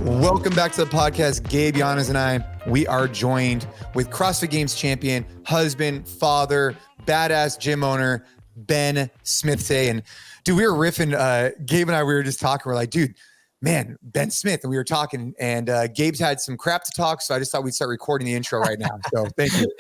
Welcome back to the podcast. Gabe, Giannis, and I, we are joined with CrossFit Games champion, husband, father, badass gym owner, Ben Smith today. And dude, we were riffing, Gabe and I, we were just talking. We're like, dude, man, Ben Smith. And we were talking and Gabe's had some crap to talk. So I just thought we'd start recording the intro right now. So thank you.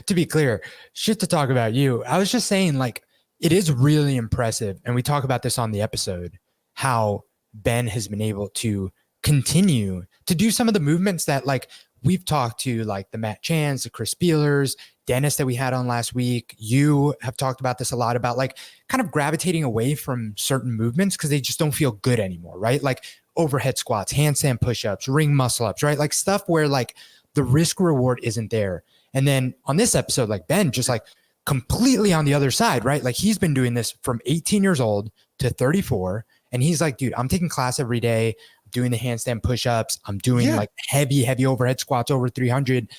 To be clear, shit to talk about you. I was just saying, like, it is really impressive. And we talk about this on the episode, how Ben has been able to continue to do some of the movements that, like, we've talked to, like the Matt Chans, the Chris Spielers, Dennis that we had on last week. You have talked about this a lot, about like kind of gravitating away from certain movements because they just don't feel good anymore, right? Like overhead squats, handstand push-ups, ring muscle ups, right? Like stuff where like the risk reward isn't there. And then on this episode, like Ben, just like completely on the other side, right? Like he's been doing this from 18 years old to 34. And he's like, dude, I'm taking class every day, doing the handstand push-ups. I'm doing like heavy overhead squats over 300.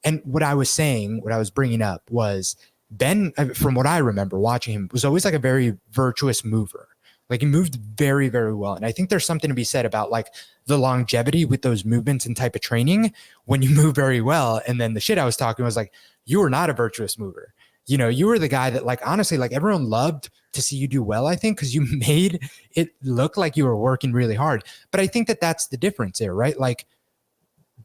And what I was saying, what I was bringing up was Ben, from what I remember watching him, was always like a very virtuous mover. Like he moved very, very well. And I think there's something to be said about like the longevity with those movements and type of training when you move very well. And then the shit I was talking was like, you were not a virtuous mover. You know, you were the guy that, like, honestly, like everyone loved to see you do well, I think, because you made it look like you were working really hard. But I think that that's the difference there, right? Like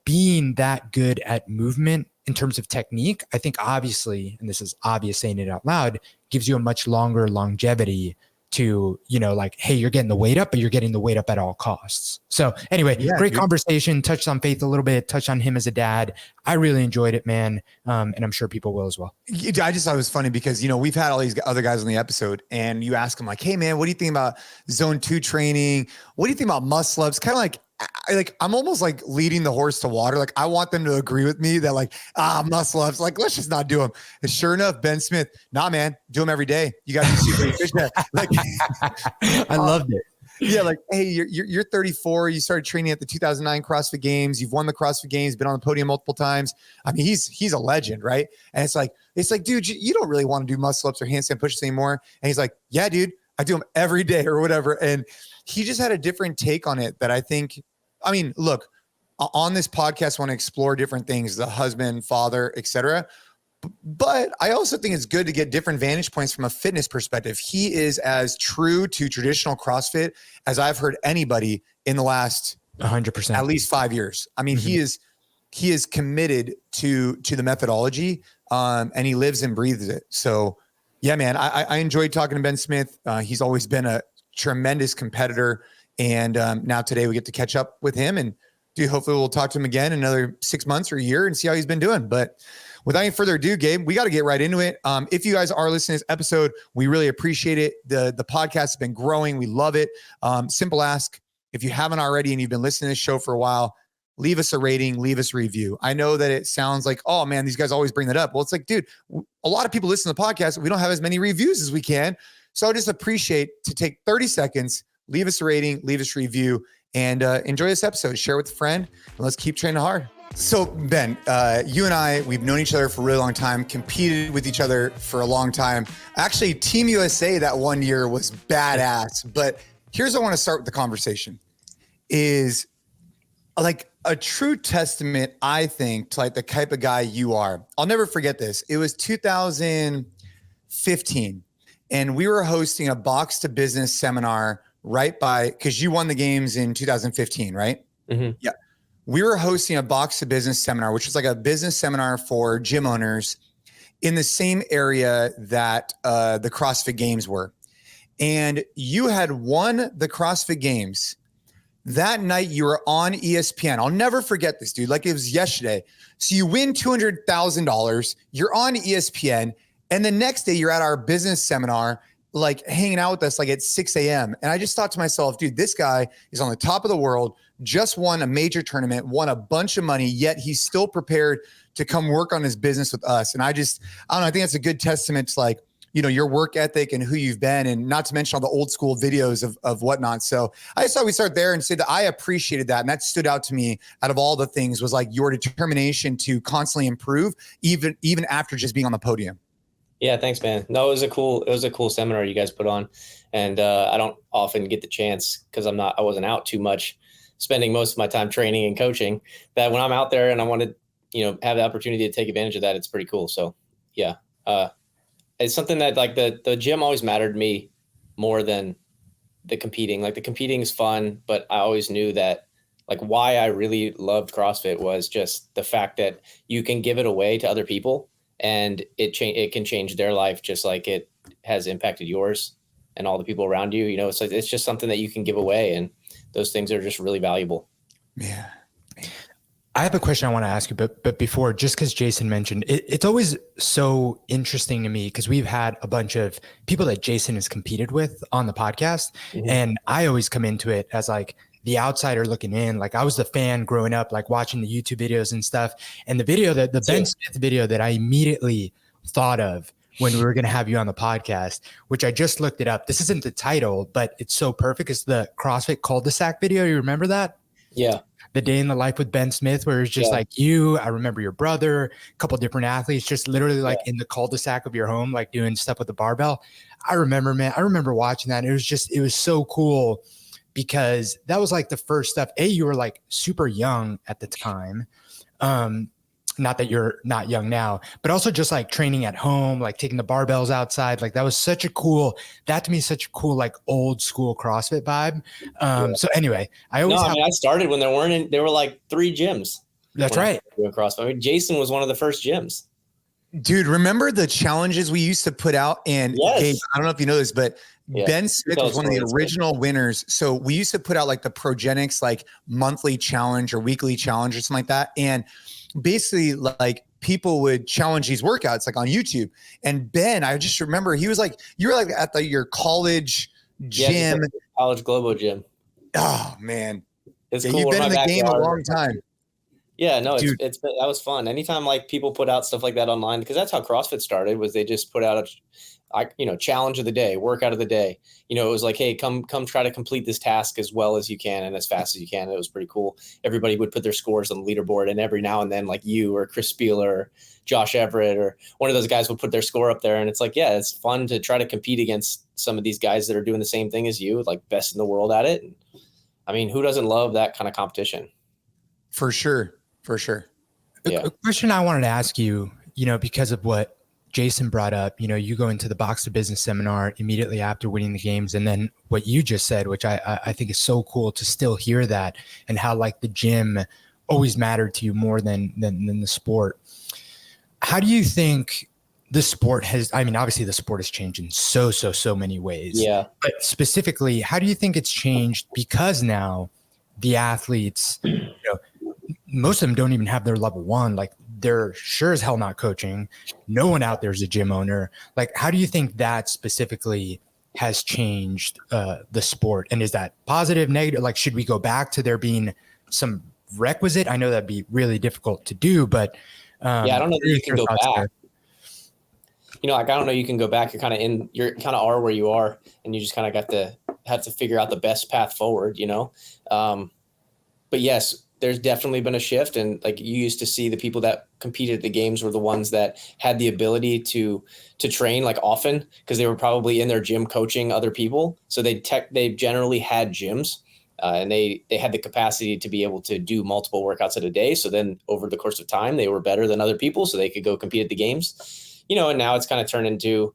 being that good at movement in terms of technique, I think obviously, and this is obvious saying it out loud, gives you a much longer longevity to, you know, like, hey, you're getting the weight up, but you're getting the weight up at all costs. So anyway, great conversation, touched on Faith a little bit, touched on him as a dad. I really enjoyed it, man. And I'm sure people will as well. I just thought it was funny because, you know, we've had all these other guys on the episode and you ask them like, hey man, what do you think about zone 2 training? What do you think about muscle ups? Kind of like I'm almost like leading the horse to water. Like I want them to agree with me that like, muscle ups, like, let's just not do them. And sure enough, Ben Smith, nah, man, do them every day. You got to be super efficient. Like, I loved it. Yeah. Like, hey, you're 34. You started training at the 2009 CrossFit Games. You've won the CrossFit Games, been on the podium multiple times. I mean, he's a legend, right? And it's like, dude, you don't really want to do muscle ups or handstand pushes anymore. And he's like, yeah, dude, I do them every day or whatever. And he just had a different take on it that I think, I mean, look, on this podcast, I want to explore different things, the husband, father, etc. But I also think it's good to get different vantage points from a fitness perspective. He is as true to traditional CrossFit as I've heard anybody in the last 100%, at least 5 years. I mean, he is committed to the methodology, and he lives and breathes it. So yeah, man, I enjoyed talking to Ben Smith. He's always been a tremendous competitor. And now today we get to catch up with him, and dude, hopefully we'll talk to him again in another 6 months or a year and see how he's been doing. But without any further ado, Gabe, we got to get right into it. If you guys are listening to this episode, we really appreciate it. The podcast has been growing. We love it. Simple ask, if you haven't already and you've been listening to this show for a while, leave us a rating, leave us a review. I know that it sounds like, oh man, these guys always bring that up. Well, it's like, dude, a lot of people listen to the podcast. We don't have as many reviews as we can. So I just appreciate to take 30 seconds, leave us a rating, leave us a review, and enjoy this episode. Share with a friend, and let's keep training hard. So Ben, you and I, we've known each other for a really long time, competed with each other for a long time. Actually, Team USA that one year was badass. But here's how I want to start with the conversation is like a true testament, I think, to like the type of guy you are. I'll never forget this. It was 2015, and we were hosting a box to business seminar right by, because you won the games in 2015, right? Mm-hmm. Yeah. We were hosting a box to business seminar, which was like a business seminar for gym owners in the same area that the CrossFit Games were. And you had won the CrossFit Games. That night you were on ESPN. I'll never forget this, dude. Like it was yesterday. So you win $200,000. You're on ESPN. And the next day you're at our business seminar, like hanging out with us like at 6 a.m. And I just thought to myself, dude, this guy is on the top of the world, just won a major tournament, won a bunch of money, yet he's still prepared to come work on his business with us. And I don't know, I think that's a good testament to like, you know, your work ethic and who you've been, and not to mention all the old school videos of whatnot. So I just thought we'd start there and say that I appreciated that. And that stood out to me out of all the things, was like your determination to constantly improve, even after just being on the podium. Yeah, thanks, man. No, it was a cool seminar you guys put on, and I don't often get the chance because I wasn't out too much. spending most of my time training and coaching, that when I'm out there and I want to, have the opportunity to take advantage of that, it's pretty cool. So yeah, it's something that like the gym always mattered to me more than the competing. Like the competing is fun, but I always knew that like why I really loved CrossFit was just the fact that you can give it away to other people and it can change their life just like it has impacted yours and all the people around you. It's like it's just something that you can give away, and those things are just really valuable. Yeah. I have a question I want to ask you, but before, just because Jason mentioned it's always so interesting to me because we've had a bunch of people that Jason has competed with on the podcast, and I always come into it as like the outsider looking in. Like I was the fan growing up, like watching the YouTube videos and stuff. And the video the Ben Smith video that I immediately thought of when we were going to have you on the podcast, which I just looked it up. This isn't the title, but it's so perfect. It's the CrossFit cul-de-sac video. You remember that? Yeah. The day in the life with Ben Smith, where it's just like you, I remember your brother, a couple different athletes, just literally like in the cul-de-sac of your home, like doing stuff with the barbell. I remember watching that. It was so cool because that was like the first stuff. You were like super young at the time. Not that you're not young now, but also just like training at home, like taking the barbells outside. Like that was such a cool, like old school CrossFit vibe. So anyway, I started when there were like 3 gyms. That's right. Doing CrossFit. I mean, Jason was one of the first gyms. Dude, remember the challenges we used to put out? And Gabe, I don't know if you know this, but Ben Smith was one of the original winners. So we used to put out like the Progenics, like monthly challenge or weekly challenge or something like that. And basically like people would challenge these workouts like on YouTube. And Ben, I just remember he was like, you were like at your college gym. Yeah, college Globo gym. Oh man. It's cool. You've been in the game a long time. Yeah, no, that was fun. Anytime like people put out stuff like that online, because that's how CrossFit started, was they just put out a challenge of the day, workout of the day. It was like, hey, come try to complete this task as well as you can and as fast as you can. It was pretty cool. Everybody would put their scores on the leaderboard, and every now and then like you or Chris Spieler or Josh Everett or one of those guys would put their score up there. And it's like, yeah, it's fun to try to compete against some of these guys that are doing the same thing as you, like best in the world at it. And, I mean, who doesn't love that kind of competition? For sure. A question I wanted to ask you, because of what Jason brought up, you go into the Box to Business seminar immediately after winning the games. And then what you just said, which I think is so cool to still hear that, and how like the gym always mattered to you more than the sport. How do you think the sport obviously the sport has changed in so many ways. Yeah. But specifically, how do you think it's changed? Because now the athletes, most of them don't even have their level 1. Like they're sure as hell not coaching. No one out there is a gym owner. Like, how do you think that specifically has changed the sport? And is that positive, negative? Like, should we go back to there being some requisite? I know that'd be really difficult to do, but I don't know that you can go back. I don't know you can go back. You're kind of are where you are, and you just kind of have to figure out the best path forward, But yes, there's definitely been a shift. And like you used to see the people that competed at the games were the ones that had the ability to train like often, because they were probably in their gym coaching other people. So they generally had gyms and they had the capacity to be able to do multiple workouts at a day. So then over the course of time, they were better than other people, so they could go compete at the games, and now it's kind of turned into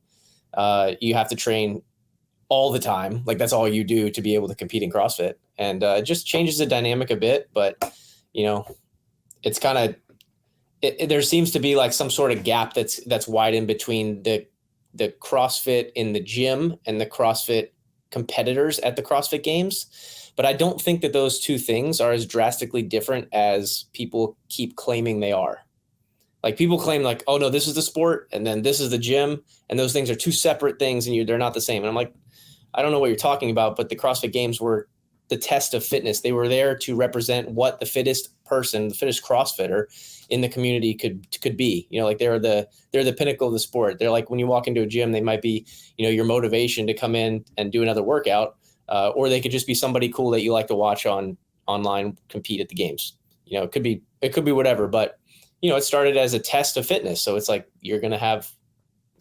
you have to train all the time. Like that's all you do to be able to compete in CrossFit. And it just changes the dynamic a bit, but it's kind of, there seems to be like some sort of gap that's wide in between the CrossFit in the gym and the CrossFit competitors at the CrossFit Games. But I don't think that those two things are as drastically different as people keep claiming they are. Like people claim like, oh no, this is the sport and then this is the gym, and those things are two separate things and they're not the same. And I'm like, I don't know what you're talking about, but the CrossFit Games were the test of fitness. They were there to represent what the fittest person, the fittest CrossFitter in the community could be. Like they're the pinnacle of the sport. They're like when you walk into a gym, they might be, your motivation to come in and do another workout, or they could just be somebody cool that you like to watch online compete at the games. It could be whatever, but it started as a test of fitness. So it's like you're going to have,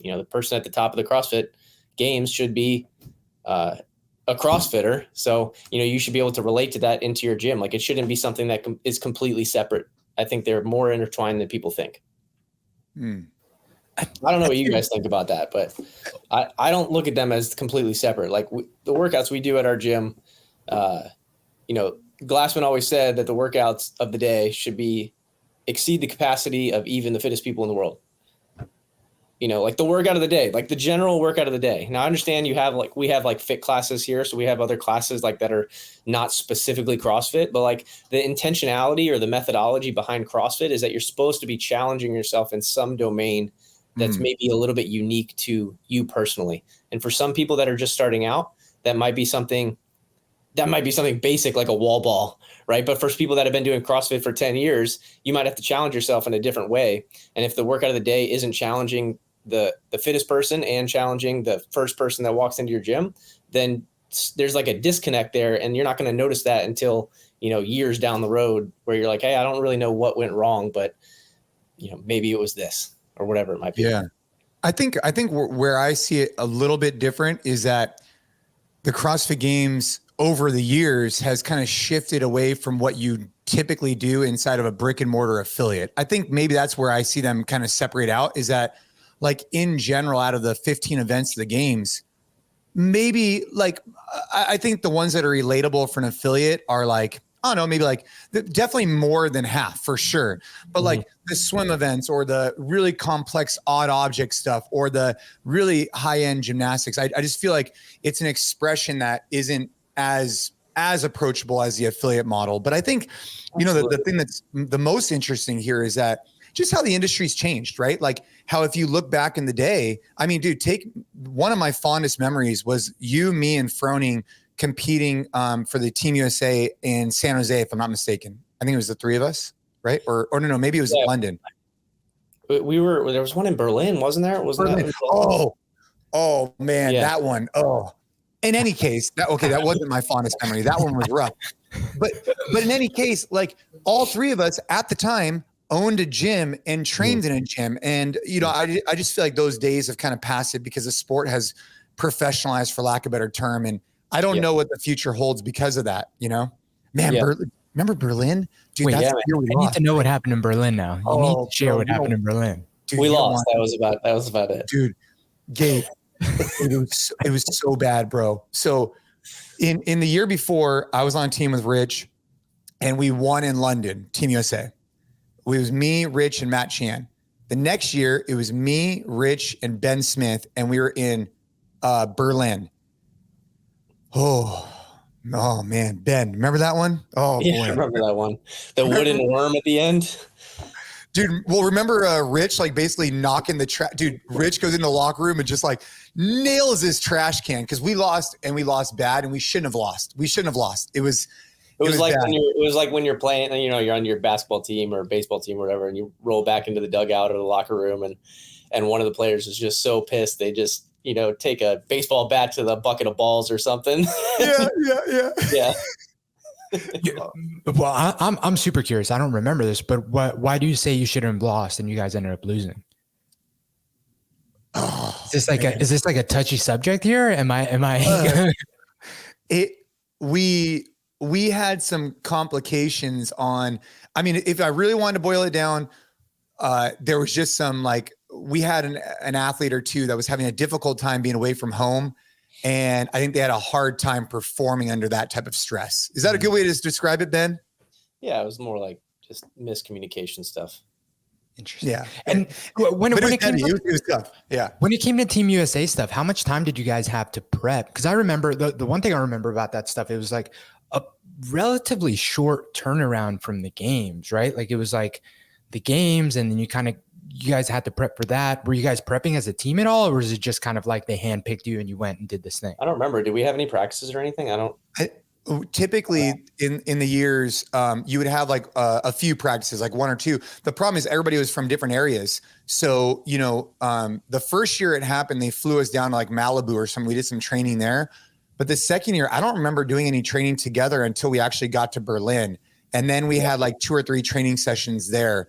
the person at the top of the CrossFit Games should be a CrossFitter. So, you should be able to relate to that into your gym. Like, it shouldn't be something that is completely separate. I think they're more intertwined than people think. I don't know what you guys think about that, but I don't look at them as completely separate. Like, the workouts we do at our gym, Glassman always said that the workouts of the day should exceed the capacity of even the fittest people in the world. Like the workout of the day, like the general workout of the day. Now, I understand we have fit classes here. So we have other classes like that are not specifically CrossFit, but like the intentionality or the methodology behind CrossFit is that you're supposed to be challenging yourself in some domain that's maybe a little bit unique to you personally. And for some people that are just starting out, that might be something basic like a wall ball, right? But for people that have been doing CrossFit for 10 years, you might have to challenge yourself in a different way. And if the workout of the day isn't challenging the fittest person and challenging the first person that walks into your gym, then there's like a disconnect there, and you're not going to notice that until, years down the road where you're like, hey, I don't really know what went wrong, but maybe it was this or whatever it might be. Yeah. I think where I see it a little bit different is that the CrossFit Games over the years has kind of shifted away from what you typically do inside of a brick and mortar affiliate. I think maybe that's where I see them kind of separate out, is that like in general, out of the 15 events of the games, maybe like, I think the ones that are relatable for an affiliate are like, I don't know, maybe like definitely more than half for sure. But like the swim events or the really complex odd object stuff or the really high end gymnastics, I just feel like it's an expression that isn't as approachable as the affiliate model. But I think, the thing that's the most interesting here is that just how the industry's changed, right? Like how, if you look back in the day, I mean, dude, take one of my fondest memories was you, me, and Froning competing for the Team USA in San Jose, if I'm not mistaken. I think it was the three of us, right? Or no, maybe it was London. There was one in Berlin, wasn't there? Wasn't Berlin. that? Oh man, yeah. That one. Oh, in any case, that wasn't my fondest memory. That one was rough. But in any case, like all three of us at the time owned a gym and trained in a gym. And, I just feel like those days have kind of passed it because the sport has professionalized, for lack of a better term. And I don't know what the future holds because of that, man. Yeah. Remember Berlin? Dude, wait, I need to know what happened in Berlin now. You need to share what happened in Berlin. Dude, we lost. That was about it. Dude, Gabe, it was so bad, bro. So in the year before, I was on a team with Rich and we won in London, Team USA. It was me, Rich, and Matt Chan. The next year, it was me, Rich, and Ben Smith, and we were in Berlin. Oh man, Ben, remember that one? Oh, yeah, boy. I remember that one. The wooden worm at the end. Dude, well, remember Rich like basically knocking the trash. Dude, Rich goes in the locker room and just like nails his trash can because we lost bad, and we shouldn't have lost. It was like when you're playing, you're on your basketball team or baseball team or whatever, and you roll back into the dugout or the locker room, and one of the players is just so pissed they just take a baseball bat to the bucket of balls or something. Yeah. Well, I'm super curious. I don't remember this, but why do you say you shouldn't have lost and you guys ended up losing? Oh, is this like a touchy subject here? Am I? We had some complications on, I mean, if I really wanted to boil it down, there was just some we had an athlete or two that was having a difficult time being away from home. And I think they had a hard time performing under that type of stress. Is that a good way to describe it, Ben? Yeah, it was more like just miscommunication stuff. Interesting. Yeah. And when it came to Team USA stuff, how much time did you guys have to prep? Because I remember the one thing I remember about that stuff, it was like a relatively short turnaround from the games, right? Like it was like the games, and then you guys had to prep for that. Were you guys prepping as a team at all, or was it just kind of like they handpicked you and you went and did this thing? I don't remember. Did we have any practices or anything? Typically in the years, you would have like a few practices, like one or two. The problem is everybody was from different areas. So, the first year it happened, they flew us down to like Malibu or something. We did some training there. But the second year, I don't remember doing any training together until we actually got to Berlin. And then we had like 2 or 3 training sessions there.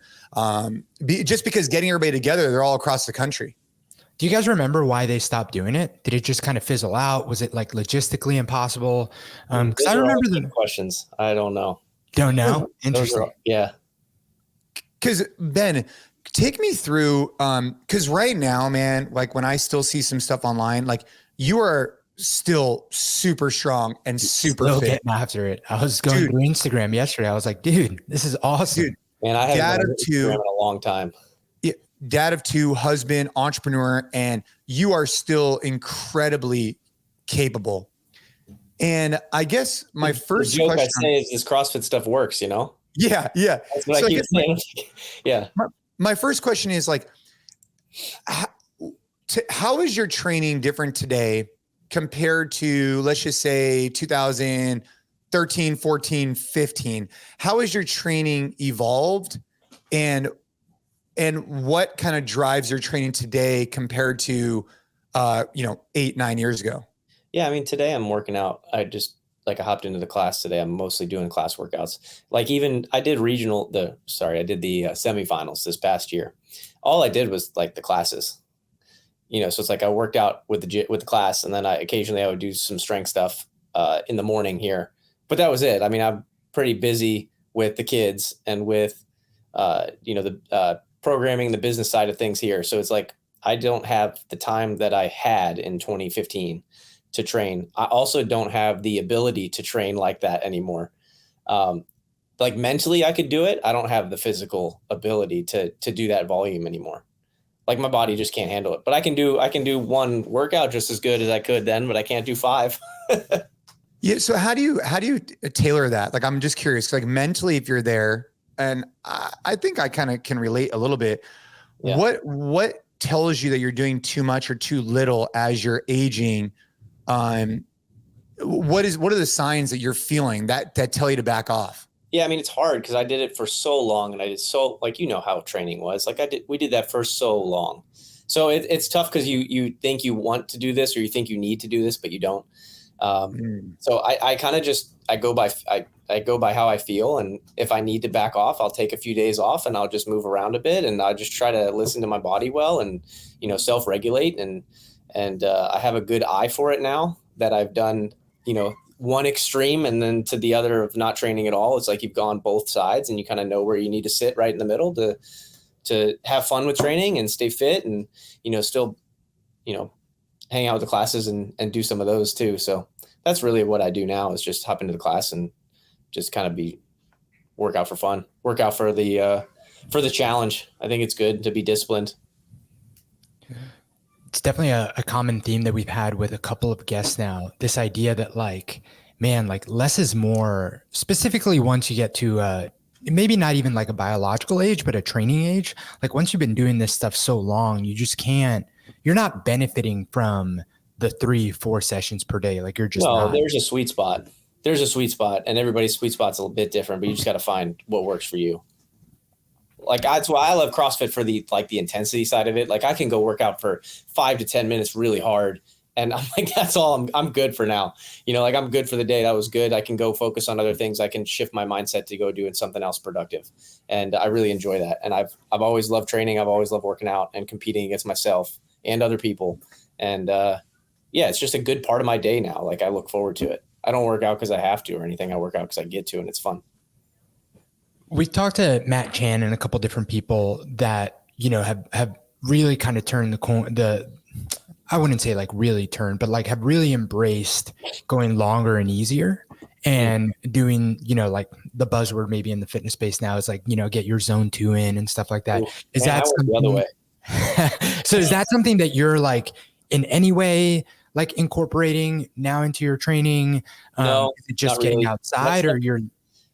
Just because getting everybody together, they're all across the country. Do you guys remember why they stopped doing it? Did it just kind of fizzle out? Was it like logistically impossible? Because I remember the questions. I don't know. Don't know. Interesting. Yeah. Because Ben, take me through. Because right now, man, like when I still see some stuff online, like you are still super strong and super still fit. Getting after it. I was going through Instagram yesterday. I was like, dude, this is awesome. Dude, man, I haven't been on Instagram in a long time. Dad of two, husband, entrepreneur, and you are still incredibly capable. And I guess my first joke question I say is this CrossFit stuff works, you know? Yeah. That's what I keep saying. Yeah. My first question is like, how is your training different today compared to, let's just say 2013, 14, 15? How has your training evolved, and what kind of drives your training today compared to, 8-9 years ago? Yeah. I mean, today I'm working out. I hopped into the class today. I'm mostly doing class workouts. Like even I did the semifinals this past year. All I did was like the classes, so it's like I worked out with the class, and then I would do some strength stuff in the morning here, but that was it. I mean, I'm pretty busy with the kids and with, the programming, the business side of things here. So it's like, I don't have the time that I had in 2015 to train. I also don't have the ability to train like that anymore. Like mentally I could do it. I don't have the physical ability to do that volume anymore. Like my body just can't handle it, but I can do one workout just as good as I could then, but I can't do 5. Yeah. So how do you tailor that? Like, I'm just curious, like mentally, if you're there, and I think I kind of can relate a little bit. Yeah. What tells you that you're doing too much or too little as you're aging? What are the signs that you're feeling that tell you to back off? Yeah. I mean, it's hard because I did it for so long, and I did how training was. Like we did that for so long. So it's tough because you think you want to do this, or you think you need to do this, but you don't. So I kind of I go by how I feel. And if I need to back off, I'll take a few days off and I'll just move around a bit, and I'll just try to listen to my body well and, self-regulate. And I have a good eye for it now that I've done, one extreme and then to the other of not training at all. It's like you've gone both sides, and you kind of know where you need to sit right in the middle to have fun with training and stay fit and, still, hang out with the classes and do some of those too. So that's really what I do now, is just hop into the class and just kind of work out for fun, work out for the challenge. I think it's good to be disciplined. It's definitely a common theme that we've had with a couple of guests now. This idea that less is more, specifically once you get to maybe not even like a biological age, but a training age. Like once you've been doing this stuff so long, you're not benefiting from the 3-4 sessions per day. Like you're just there's a sweet spot. And everybody's sweet spot's a little bit different, but you just got to find what works for you. Like that's why I love CrossFit for the intensity side of it. Like I can go work out for 5 to 10 minutes really hard, and I'm like, that's all I'm good for now. Like I'm good for the day. That was good. I can go focus on other things. I can shift my mindset to go doing something else productive. And I really enjoy that. And I've always loved training. I've always loved working out and competing against myself and other people. And it's just a good part of my day now. Like I look forward to it. I don't work out because I have to or anything. I work out because I get to, and it's fun. We talked to Matt Chan and a couple different people that, have really kind of turned I wouldn't say like really turned, but like have really embraced going longer and easier and doing, like the buzzword maybe in the fitness space now is like, get your zone 2 in and stuff like that. Is that the other way? So is that something that you're like in any way like incorporating now into your training? No, is it just really. getting outside or you're?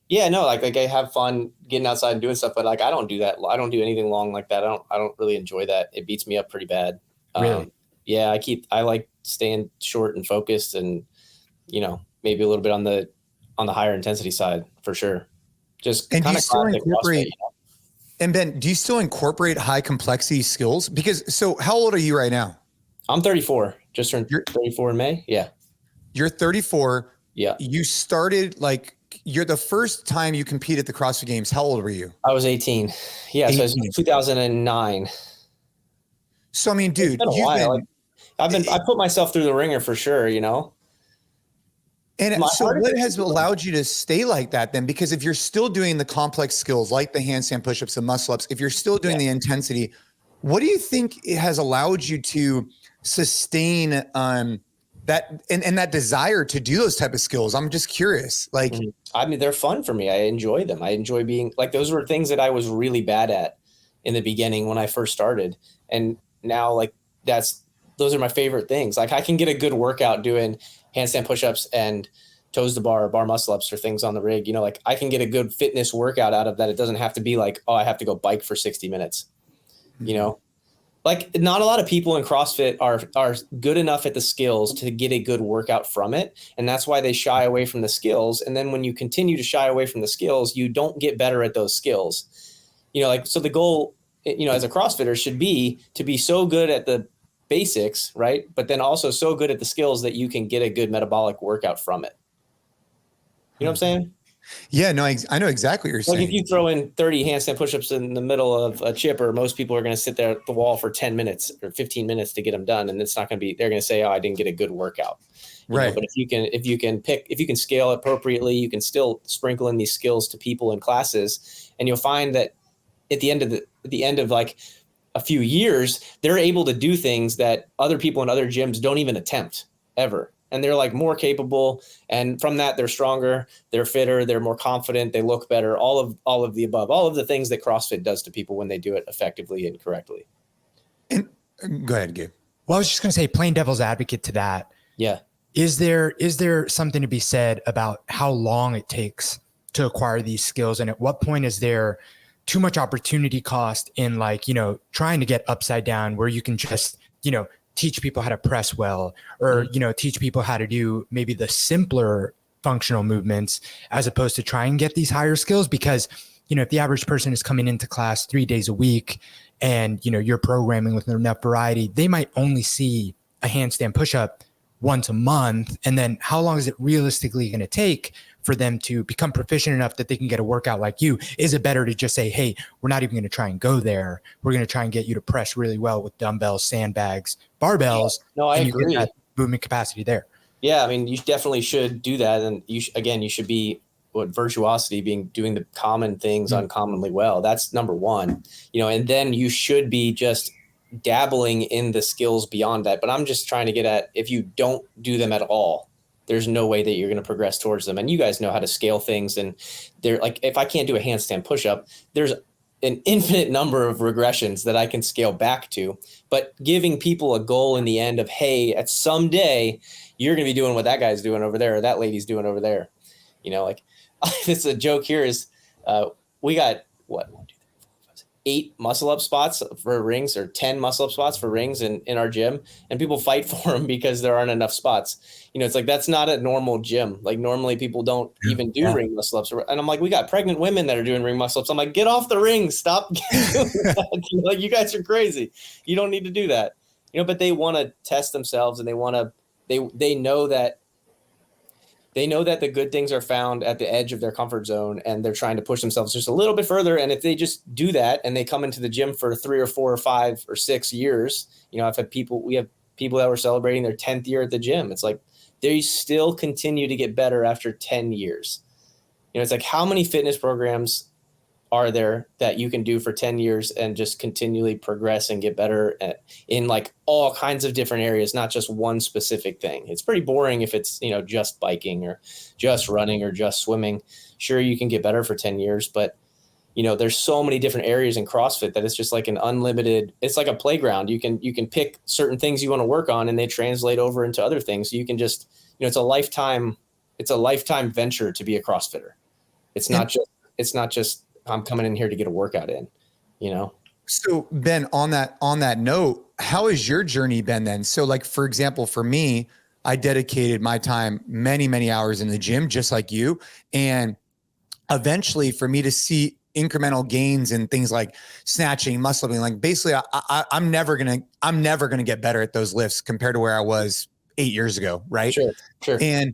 Yeah, no, like I have fun getting outside and doing stuff, but like I don't do that. I don't do anything long like that. I don't really enjoy that. It beats me up pretty bad. Really? Yeah, I like staying short and focused, and maybe a little bit on the higher intensity side for sure. Just and kind do you of still incorporate? And Ben, do you still incorporate high complexity skills? So how old are you right now? I'm 34. Just turned 34 in May. Yeah. You're 34. Yeah. You started you're the first time you competed at the CrossFit Games. How old were you? I was 18. Yeah. 18. So it was 2009. So, I mean, dude, It's been a while. I put myself through the ringer for sure, you know? And so what has allowed you to stay like that then? Because if you're still doing the complex skills like the handstand push-ups and muscle ups, if you're still doing the intensity, what do you think it has allowed you to sustain that and that desire to do those type of skills? I'm just curious. Like, I mean, they're fun for me. I enjoy them. I enjoy being like, those were things that I was really bad at in the beginning when I first started. And now like those are my favorite things. Like I can get a good workout doing handstand push-ups and toes to bar muscle ups or things on the rig. You know, like I can get a good fitness workout out of that. It doesn't have to be like, oh, I have to go bike for 60 minutes. You know, like not a lot of people in CrossFit are good enough at the skills to get a good workout from it. And that's why they shy away from the skills. And then when you continue to shy away from the skills, you don't get better at those skills. You know, like, so the goal, you know, as a CrossFitter should be to be so good at the basics, right? But then also so good at the skills that you can get a good metabolic workout from it. You know what I'm saying? Yeah, no, I know exactly what you're saying. Like if you throw in 30 handstand push-ups in the middle of a chipper, most people are going to sit there at the wall for 10 minutes or 15 minutes to get them done. And it's not going to be, they're going to say, oh, I didn't get a good workout. You know, but if you can scale appropriately, you can still sprinkle in these skills to people in classes. And you'll find that at the end of like a few years, they're able to do things that other people in other gyms don't even attempt ever. And they're like more capable. And from that, they're stronger, they're fitter, they're more confident, they look better, all of the above, all of the things that CrossFit does to people when they do it effectively and correctly. And go ahead, Gabe. Well, I was just going to say, plain devil's advocate to that. Yeah. Is there something to be said about how long it takes to acquire these skills? And at what point is there too much opportunity cost in like, you know, trying to get upside down where you can just, you know, teach people how to press well, or, you know, teach people how to do maybe the simpler functional movements as opposed to try and get these higher skills? Because, you know, if the average person is coming into class 3 days a week and, you know, you're programming with enough variety, they might only see a handstand push-up once a month. And then how long is it realistically going to take for them to become proficient enough that they can get a workout like you? Is it better to just say, hey, we're not even going to try and go there. We're going to try and get you to press really well with dumbbells, sandbags, barbells. Yeah. No, I agree. You get that movement capacity there. Yeah. I mean, you definitely should do that. And you should be virtuosity, doing the common things uncommonly well. That's number one, you know, and then you should be just dabbling in the skills beyond that. But I'm just trying to get at, if you don't do them at all, there's no way that you're going to progress towards them. And you guys know how to scale things. And they're like, if I can't do a handstand push-up, there's an infinite number of regressions that I can scale back to. But giving people a goal in the end of, hey, at some day, you're going to be doing what that guy's doing over there, or that lady's doing over there. You know, like it's a joke here is we got what? 8 muscle up spots for rings, or 10 muscle up spots for rings in our gym, and people fight for them because there aren't enough spots. You know, it's like, that's not a normal gym. Like normally people don't even do ring muscle ups. And I'm like, we got pregnant women that are doing ring muscle ups. I'm like, get off the ring. Stop doing that. Like, you guys are crazy. You don't need to do that. You know, but they want to test themselves, and they know that the good things are found at the edge of their comfort zone, and they're trying to push themselves just a little bit further. And if they just do that and they come into the gym for 3 or 4 or 5 or 6 years, you know, we have people that were celebrating their 10th year at the gym. It's like, they still continue to get better after 10 years. You know, it's like, how many fitness programs are there that you can do for 10 years and just continually progress and get better in like all kinds of different areas, not just one specific thing? It's pretty boring if it's, you know, just biking or just running or just swimming. Sure, you can get better for 10 years, but you know, there's so many different areas in CrossFit that it's just like an unlimited, it's like a playground. You can pick certain things you want to work on, and they translate over into other things. So you can just, you know, it's a lifetime venture to be a CrossFitter. It's not just I'm coming in here to get a workout in, you know? So Ben, on that note, how has your journey been then? So like, for example, for me, I dedicated my time, many, many hours in the gym, just like you. And eventually for me to see incremental gains in things like snatching, muscle building, like basically I'm never going to get better at those lifts compared to where I was 8 years ago. Right. Sure. And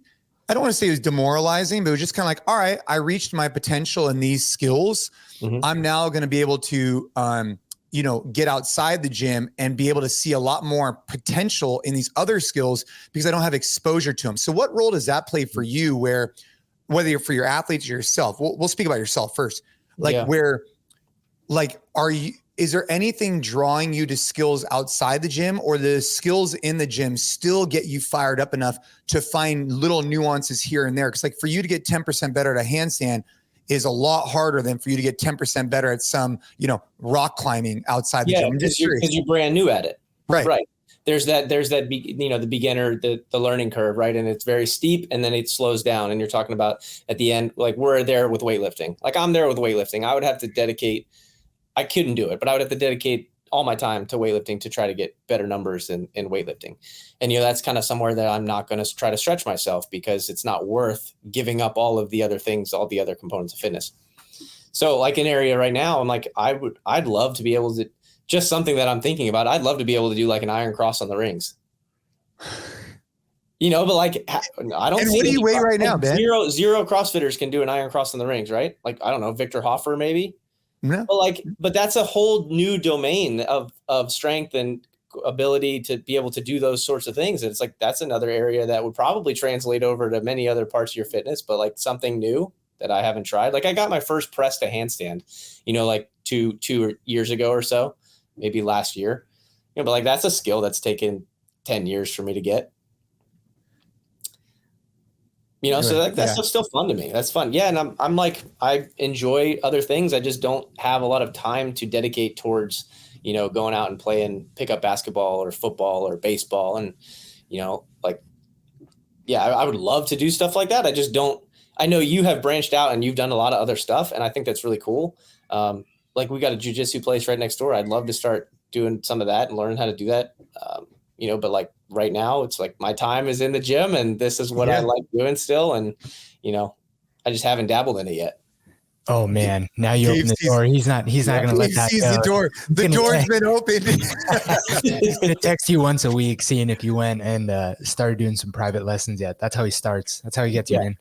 I don't want to say it was demoralizing, but it was just kind of like, all right, I reached my potential in these skills. Mm-hmm. I'm now going to be able to get outside the gym and be able to see a lot more potential in these other skills because I don't have exposure to them. So what role does that play for you, where whether you're for your athletes or yourself? We'll speak about yourself first. Is there anything drawing you to skills outside the gym, or the skills in the gym still get you fired up enough to find little nuances here and there? Because like for you to get 10% better at a handstand is a lot harder than for you to get 10% better at some, rock climbing outside the gym. Because you're brand new at it. Right. There's that, the beginner, the learning curve, right? And it's very steep and then it slows down. And you're talking about at the end, like we're there with weightlifting. Like I'm there with weightlifting. I would have to I couldn't do it, but I would have to dedicate all my time to weightlifting to try to get better numbers in weightlifting. And, that's kind of somewhere that I'm not going to try to stretch myself because it's not worth giving up all of the other things, all the other components of fitness. So like an area right now, I'm like, I'd love to be able to, just something that I'm thinking about. I'd love to be able to do like an iron cross on the rings, but like, I don't. And what do you weigh right now, Ben? Zero CrossFitters can do an iron cross on the rings, right? Like, I don't know, Victor Hoffer, maybe. No. But that's a whole new domain of strength and ability to be able to do those sorts of things. And it's like, that's another area that would probably translate over to many other parts of your fitness, but like something new that I haven't tried. Like I got my first press to handstand, like two years ago or so, maybe last year, but like, that's a skill that's taken 10 years for me to get. So that's still fun to me. That's fun. Yeah. And I'm like, I enjoy other things. I just don't have a lot of time to dedicate towards, going out and playing pickup basketball or football or baseball. And, I would love to do stuff like that. I just don't. I know you have branched out and you've done a lot of other stuff. And I think that's really cool. Like we got a jiu-jitsu place right next door. I'd love to start doing some of that and learn how to do that. But like right now it's like my time is in the gym and this is what I like doing still. And, I just haven't dabbled in it yet. Oh man. Now you open the door. He's not going to let that go. The door. The door's been opened. He's going to text you once a week, seeing if you went and started doing some private lessons yet. That's how he starts. That's how he gets you in.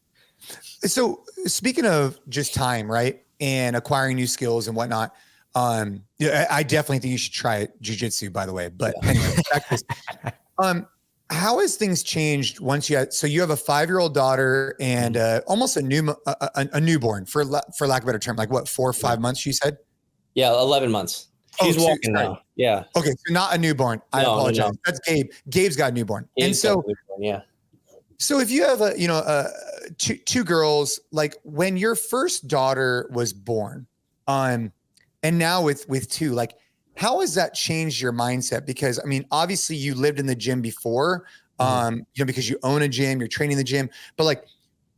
So speaking of just time, right, and acquiring new skills and whatnot, I definitely think you should try jiu-jitsu, by the way. But anyway, back to this. How has things changed once you have a 5-year-old daughter and almost a newborn, for lack of a better term, like what, 4 or 5 months you said? Yeah, 11 months. She's walking now. Yeah. Okay, so not a newborn. I apologize. No. That's Gabe. Gabe's got a newborn. So if you have two girls, like when your first daughter was born, and now with two, like how has that changed your mindset? Because I mean, obviously you lived in the gym before, because you own a gym, you're training the gym, but like,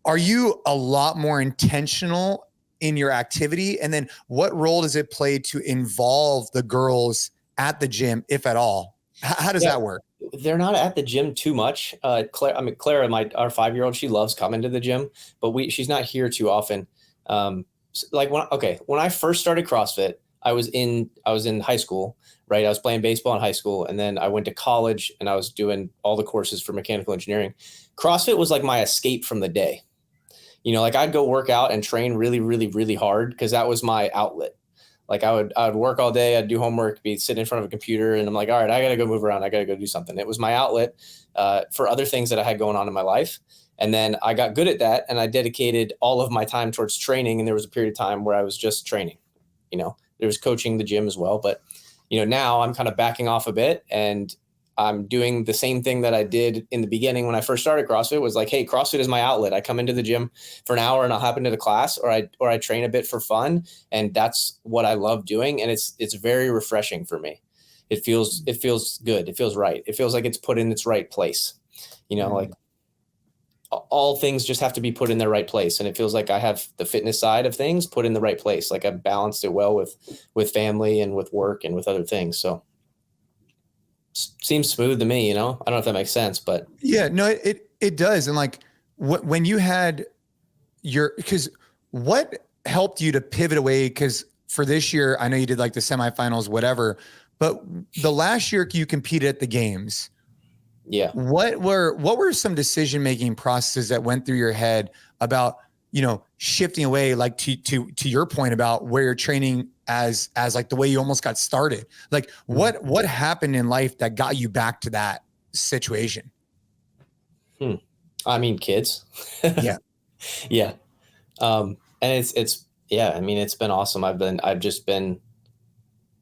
are you a lot more intentional in your activity? And then what role does it play to involve the girls at the gym, if at all? How does that work? They're not at the gym too much. Clara, our 5-year-old, she loves coming to the gym, but she's not here too often. When I first started CrossFit, I was in high school, right? I was playing baseball in high school, and then I went to college and I was doing all the courses for mechanical engineering. CrossFit was like my escape from the day. Like I'd go work out and train really, really, really hard because that was my outlet. Like I would work all day. I'd do homework, be sitting in front of a computer, and I'm like, all right, I got to go move around. I got to go do something. It was my outlet for other things that I had going on in my life. And then I got good at that, and I dedicated all of my time towards training. And there was a period of time where I was just training. There was coaching the gym as well. But, now I'm kind of backing off a bit, and I'm doing the same thing that I did in the beginning when I first started CrossFit. Was like, hey, CrossFit is my outlet. I come into the gym for an hour and I'll hop into the class, or I train a bit for fun, and that's what I love doing. And it's very refreshing for me. It feels good. It feels right. It feels like it's put in its right place. Like all things just have to be put in their right place, and it feels like I have the fitness side of things put in the right place. Like I've balanced it well with family and with work and with other things. So seems smooth to me, I don't know if that makes sense, but yeah, no, it does. And like when you had because what helped you to pivot away? Because for this year, I know you did like the semifinals, whatever, but the last year you competed at the games. Yeah. What were some decision-making processes that went through your head about, shifting away, like to your point about where you're training as like the way you almost got started. Like what happened in life that got you back to that situation? I mean, kids. Yeah. Yeah. And it's, yeah, I mean, it's been awesome. I've just been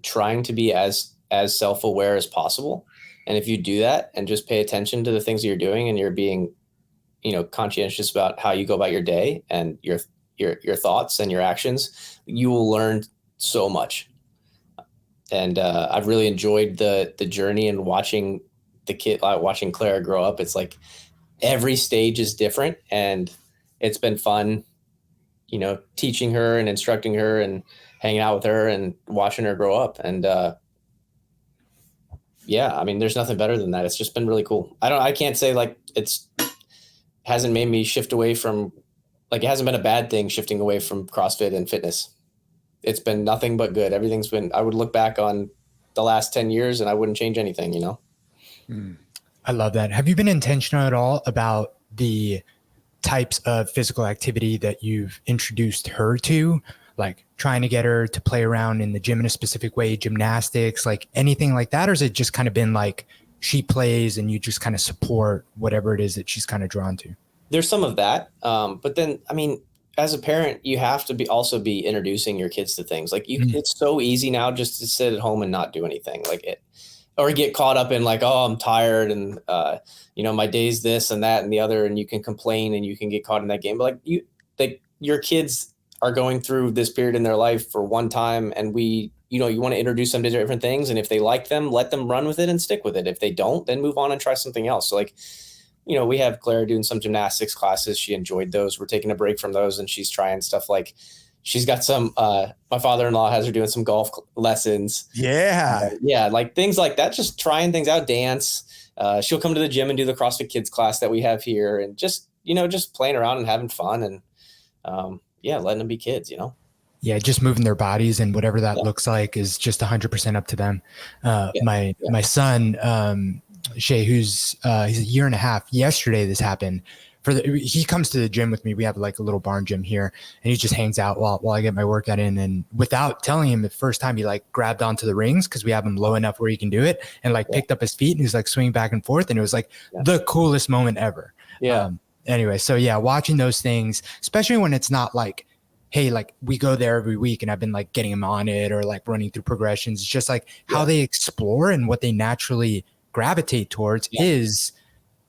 trying to be as self-aware as possible. And if you do that and just pay attention to the things that you're doing, and you're being, conscientious about how you go about your day and your thoughts and your actions, you will learn so much. And I've really enjoyed the journey and watching watching Clara grow up. It's like every stage is different, and it's been fun, teaching her and instructing her and hanging out with her and watching her grow up. And yeah, I mean, there's nothing better than that. It's just been really cool. I can't say like hasn't made me shift away from, like, it hasn't been a bad thing shifting away from CrossFit and fitness. It's been nothing but good. Everything's been, I would look back on the last 10 years and I wouldn't change anything, I love that. Have you been intentional at all about the types of physical activity that you've introduced her to, like trying to get her to play around in the gym in a specific way, gymnastics, like anything like that? Or has it just kind of been like she plays and you just kind of support whatever it is that she's kind of drawn to? There's some of that. But then, I mean, as a parent, you have to also be introducing your kids to things. Like it's so easy now just to sit at home and not do anything or get caught up in like, oh, I'm tired. And, my day's this and that and the other, and you can complain and you can get caught in that game. But your kids are going through this period in their life for one time. And you want to introduce them to different things. And if they like them, let them run with it and stick with it. If they don't, then move on and try something else. So we have Claire doing some gymnastics classes. She enjoyed those. We're taking a break from those, and she's trying stuff like she's got some, my father-in-law has her doing some golf lessons. Yeah. Like things like that, just trying things out, dance. She'll come to the gym and do the CrossFit Kids class that we have here, and just playing around and having fun and, letting them be kids, Yeah, just moving their bodies, and whatever that looks like is just 100% up to them. My son, Shay, who's he's a year and a half. Yesterday, this happened. He comes to the gym with me. We have like a little barn gym here, and he just hangs out while I get my workout in. And without telling him the first time, he like grabbed onto the rings because we have him low enough where he can do it, and picked up his feet, and he was like swinging back and forth, and it was like the coolest moment ever. Yeah. Anyway, so yeah, watching those things, especially when it's not like, hey, like we go there every week and I've been like getting them on it or like running through progressions. It's just like how they explore and what they naturally gravitate towards is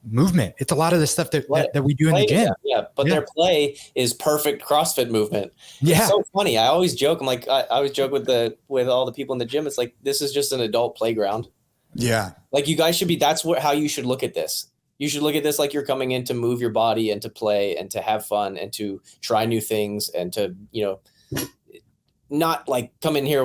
movement. It's a lot of the stuff that we do in the gym. But their play is perfect CrossFit movement. Yeah. It's so funny. I always joke. I'm like, I always joke with all the people in the gym. It's like, this is just an adult playground. Yeah. Like you guys should be, how you should look at this. You should look at this like you're coming in to move your body and to play and to have fun and to try new things and to, not like come in here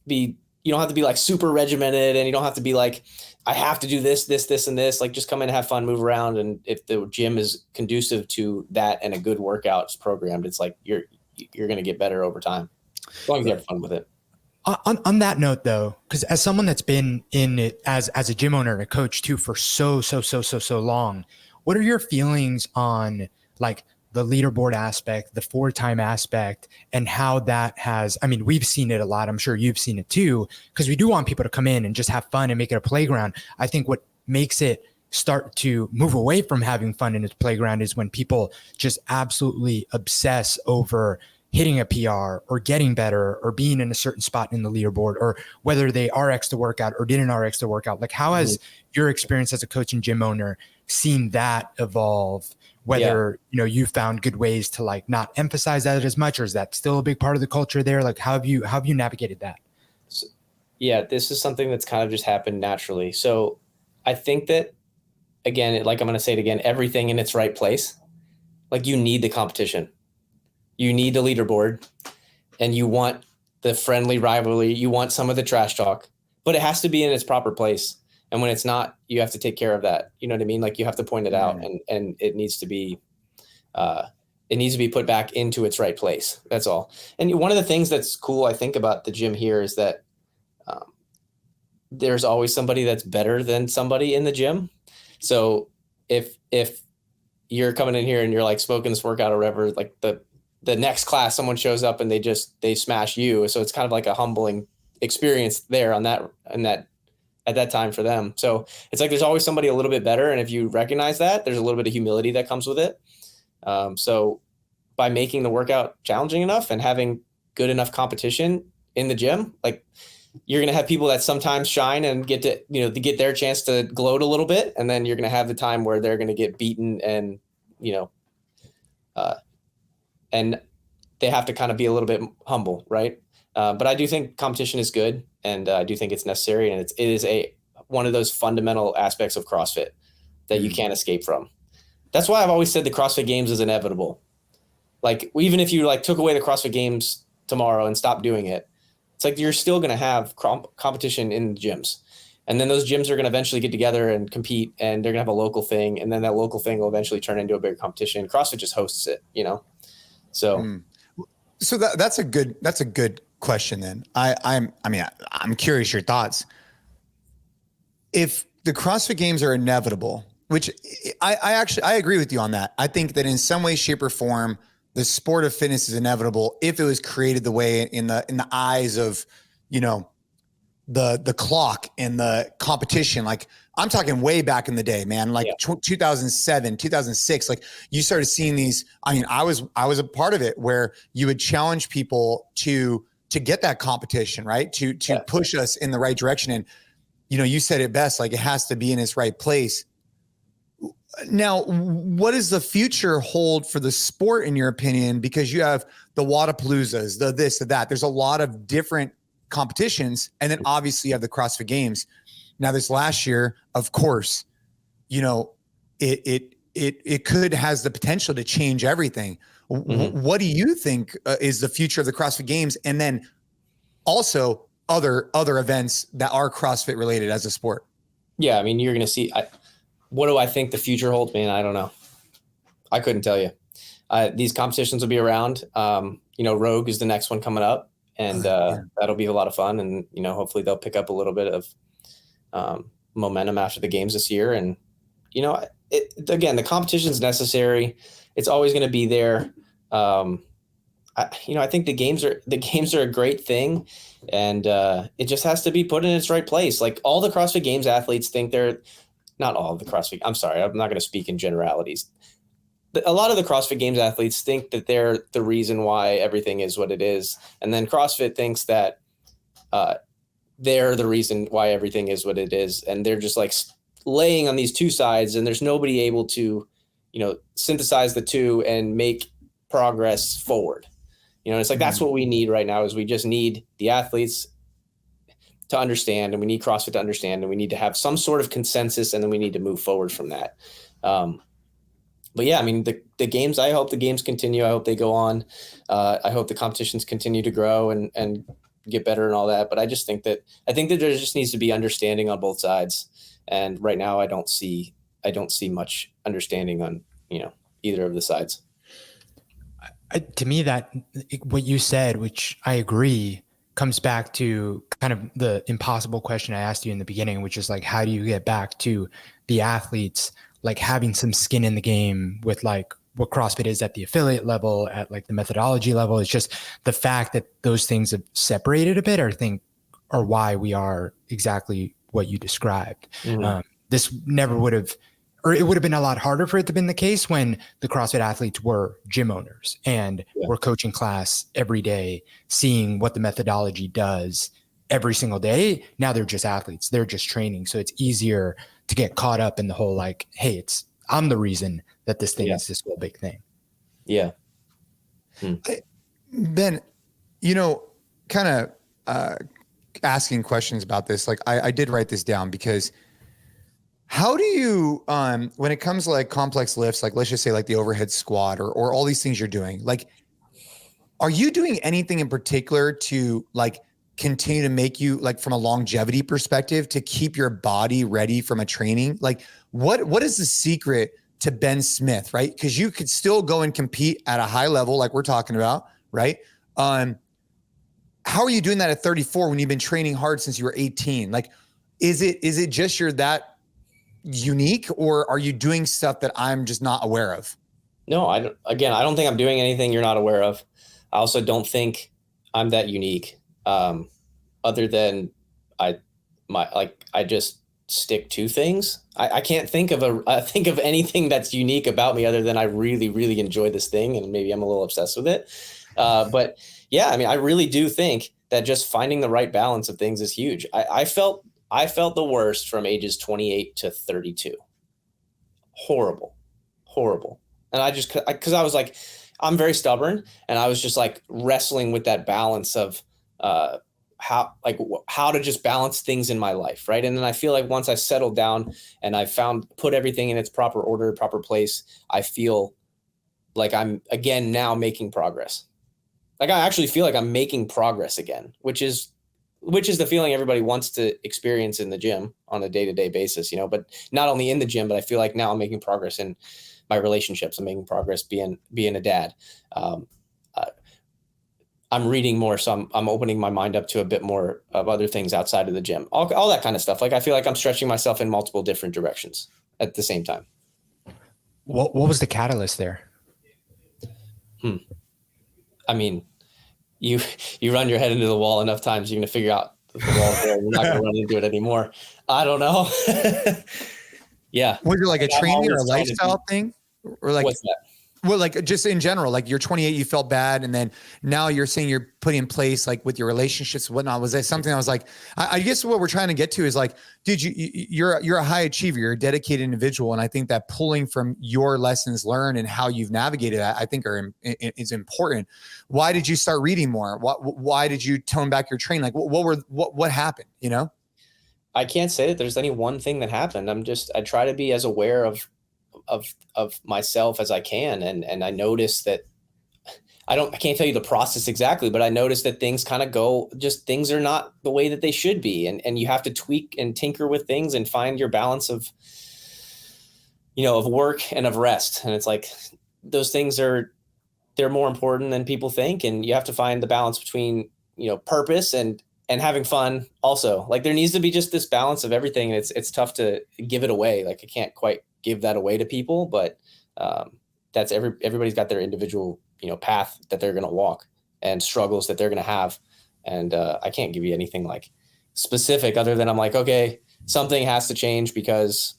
you don't have to be like super regimented, and you don't have to be like, I have to do this, and this. Like just come in and have fun, move around. And if the gym is conducive to that and a good workout is programmed, it's like you're going to get better over time as long as you have fun with it. On that note, though, because as someone that's been in it as a gym owner and a coach too for so long, what are your feelings on like the leaderboard aspect, the 4-time aspect, and how that has? I mean, we've seen it a lot. I'm sure you've seen it too, because we do want people to come in and just have fun and make it a playground. I think what makes it start to move away from having fun in its playground is when people just absolutely obsess over hitting a PR or getting better or being in a certain spot in the leaderboard, or whether they RX the workout or didn't RX the workout. Like how has your experience as a coach and gym owner seen that evolve? Whether, you found good ways to like not emphasize that as much, or is that still a big part of the culture there? Like how have you navigated that? So, this is something that's kind of just happened naturally. So I think that, again, like I'm going to say it again, everything in its right place. Like you need the competition. You need the leaderboard, and you want the friendly rivalry. You want some of the trash talk, but it has to be in its proper place. And when it's not, you have to take care of that. You know what I mean? Like you have to point it out, and it needs to be put back into its right place. That's all. And one of the things that's cool, I think, about the gym here is that there's always somebody that's better than somebody in the gym. So if you're coming in here and you're like smoking this workout or whatever, like the next class, someone shows up and they smash you. So it's kind of like a humbling experience there at that time for them. So it's like, there's always somebody a little bit better. And if you recognize that, there's a little bit of humility that comes with it. So by making the workout challenging enough and having good enough competition in the gym, like, you're going to have people that sometimes shine and get to get their chance to gloat a little bit. And then you're going to have the time where they're going to get beaten and, and they have to kind of be a little bit humble. Right. But I do think competition is good, and I do think it's necessary. And it is one of those fundamental aspects of CrossFit that you can't escape from. That's why I've always said the CrossFit Games is inevitable. Like, even if you took away the CrossFit Games tomorrow and stopped doing it, it's like, you're still going to have competition in the gyms. And then those gyms are going to eventually get together and compete, and they're going to have a local thing. And then that local thing will eventually turn into a bigger competition. CrossFit just hosts it, So, so that's a good question. Then I'm curious your thoughts. If the CrossFit Games are inevitable, which I agree with you on that. I think that in some way, shape, or form, the sport of fitness is inevitable if it was created the way in the eyes of, the clock and the competition. Like, I'm talking way back in the day, man, 2007, 2006, like, you started seeing these. I mean, I was a part of it, where you would challenge people to get that competition, right? To push us in the right direction. And, you said it best, like, it has to be in its right place. Now, what does the future hold for the sport, in your opinion? Because you have the Wadapaloozas, the this, the that. There's a lot of different competitions, and then obviously you have the CrossFit Games. Now, this last year, of course, it has the potential to change everything. Mm-hmm. What do you think is the future of the CrossFit Games, and then also other events that are CrossFit related as a sport? Yeah, I mean, you're going to see. What do I think the future holds, man? I don't know. I couldn't tell you. These competitions will be around. Rogue is the next one coming up, and that'll be a lot of fun. And, hopefully they'll pick up a little bit of momentum after the games this year. And, again, the competition's necessary. It's always going to be there. I think the games are a great thing, and it just has to be put in its right place. Like, all the CrossFit Games athletes think not all of the CrossFit. I'm sorry, I'm not going to speak in generalities. A lot of the CrossFit Games athletes think that they're the reason why everything is what it is. And then CrossFit thinks that they're the reason why everything is what it is. And they're just like laying on these two sides, and there's nobody able to, synthesize the two and make progress forward. It's like, that's what we need right now, is we just need the athletes to understand, and we need CrossFit to understand, and we need to have some sort of consensus, and then we need to move forward from that. But yeah, I mean, the games, I hope the games continue. I hope they go on. I hope the competitions continue to grow and get better and all that. But I think that there just needs to be understanding on both sides. And right now I don't see much understanding on, either of the sides. To me, that what you said, which I agree, comes back to kind of the impossible question I asked you in the beginning, which is like, how do you get back to the athletes, like, having some skin in the game with like what CrossFit is at the affiliate level, at like the methodology level? It's just the fact that those things have separated a bit, I think, are why we are exactly what you described. Mm-hmm. This never would have, or it would have been a lot harder for it to have been the case when the CrossFit athletes were gym owners and were coaching class every day, seeing what the methodology does every single day. Now they're just athletes. They're just training. So it's easier to get caught up in the whole, like, hey, I'm the reason that this thing is this whole big thing. Yeah. Ben, kind of asking questions about this. Like, I did write this down, because how do you, when it comes to like complex lifts, like let's just say like the overhead squat or all these things you're doing, like, are you doing anything in particular to like continue to make you, like, from a longevity perspective, to keep your body ready from a training? Like, what is the secret to Ben Smith, right? Because you could still go and compete at a high level, like we're talking about, right? How are you doing that at 34 when you've been training hard since you were 18? Like, is it just you're that unique, or are you doing stuff that I'm just not aware of? No, I don't think I'm doing anything you're not aware of. I also don't think I'm that unique. Other than I just stick to things. I can't think of anything that's unique about me other than I really, really enjoy this thing and maybe I'm a little obsessed with it. But yeah, I mean, I really do think that just finding the right balance of things is huge. I felt the worst from ages 28 to 32. Horrible, horrible. And because I was like, I'm very stubborn, and I was just like wrestling with that balance of how to just balance things in my life, right? And then I feel like once I settled down and I put everything in its proper order, proper place, I feel like I'm again now making progress. Like I actually feel like I'm making progress again, which is the feeling everybody wants to experience in the gym on a day-to-day basis, but not only in the gym, but I feel like now I'm making progress in my relationships. I'm making progress being a dad. I'm reading more, so I'm opening my mind up to a bit more of other things outside of the gym, all that kind of stuff. Like I feel like I'm stretching myself in multiple different directions at the same time. What was the catalyst there? I mean, you run your head into the wall enough times, you're going to figure out the wall there. You're not going to run into it anymore. I don't know. Yeah. Was it like a training or a lifestyle thing? Or like, what's that? Well, like just in general, like you're 28, you felt bad. And then now you're saying you're putting in place, like with your relationships and whatnot. Was that something I was like, I guess what we're trying to get to is like, dude, you're a high achiever, you're a dedicated individual. And I think that pulling from your lessons learned and how you've navigated that, I think is important. Why did you start reading more? Why did you tone back your training? Like what happened, I can't say that there's any one thing that happened. I try to be as aware of myself as I can. And I noticed that I can't tell you the process exactly, but I noticed that things kind of things are not the way that they should be. And you have to tweak and tinker with things and find your balance of work and of rest. And it's like, those things they're more important than people think. And you have to find the balance between, purpose and having fun also. Like there needs to be just this balance of everything. And it's tough to give it away. Like I can't quite give that away to people, but that's everybody's got their individual, path that they're going to walk and struggles that they're going to have. And I can't give you anything like specific other than I'm like, okay, something has to change because